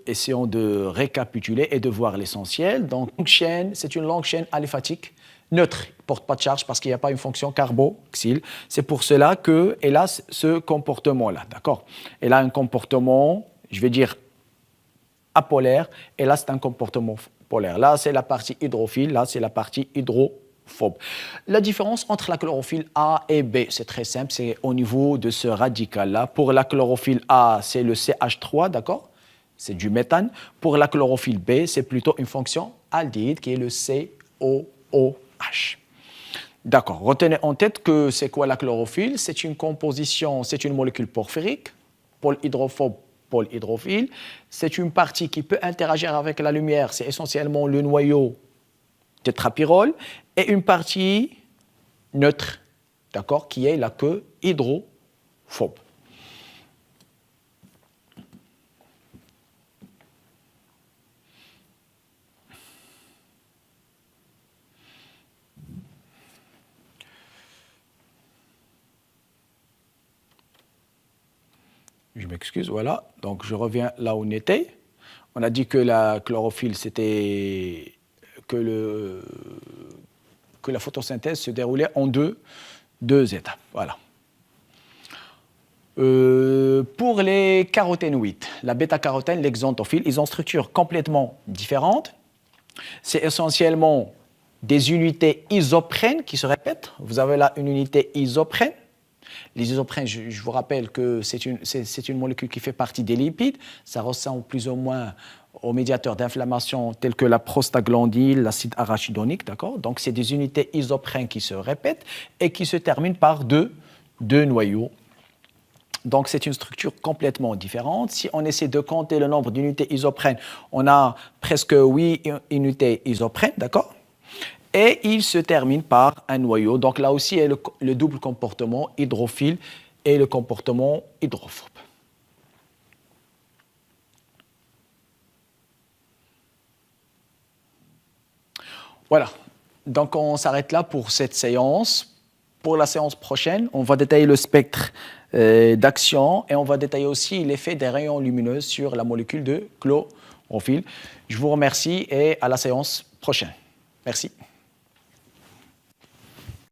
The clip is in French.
essayons de récapituler et de voir l'essentiel. Donc, c'est une longue chaîne aliphatique neutre, il ne porte pas de charge parce qu'il n'y a pas une fonction carboxyle. C'est pour cela qu'elle a ce comportement-là, d'accord? Elle a un comportement, je vais dire, apolaire, et là, c'est un comportement polaire. Là, c'est la partie hydrophile, là, c'est la partie hydrophobe. La différence entre la chlorophylle A et B, c'est très simple, c'est au niveau de ce radical-là. Pour la chlorophylle A, c'est le CH3, d'accord? C'est du méthane. Pour la chlorophylle B, c'est plutôt une fonction aldéhyde qui est le COOH. D'accord. Retenez en tête que c'est quoi la chlorophylle? C'est une composition, c'est une molécule porphyrique, pôle hydrophobe, pôle hydrophile. C'est une partie qui peut interagir avec la lumière, c'est essentiellement le noyau tétrapyrrole, et une partie neutre, d'accord, qui est la queue hydrophobe. Je m'excuse, voilà. Donc, je reviens là où on était. On a dit que la chlorophylle, c'était que la photosynthèse se déroulait en deux étapes. Voilà. Pour les caroténoïdes, la bêta-carotène, les xanthophiles, ils ont une structure complètement différente. C'est essentiellement des unités isoprènes qui se répètent. Vous avez là une unité isoprène. Les isoprènes, je vous rappelle que c'est une molécule qui fait partie des lipides. Ça ressemble plus ou moins aux médiateurs d'inflammation tels que la prostaglandine, l'acide arachidonique, d'accord? Donc, c'est des unités isoprènes qui se répètent et qui se terminent par deux noyaux. Donc, c'est une structure complètement différente. Si on essaie de compter le nombre d'unités isoprènes, on a presque 8 unités isoprènes, d'accord? Et il se termine par un noyau. Donc là aussi, il y a le double comportement hydrophile et le comportement hydrophobe. Voilà. Donc on s'arrête là pour cette séance. Pour la séance prochaine, on va détailler le spectre d'action et on va détailler aussi l'effet des rayons lumineux sur la molécule de chlorophylle. Je vous remercie et à la séance prochaine. Merci.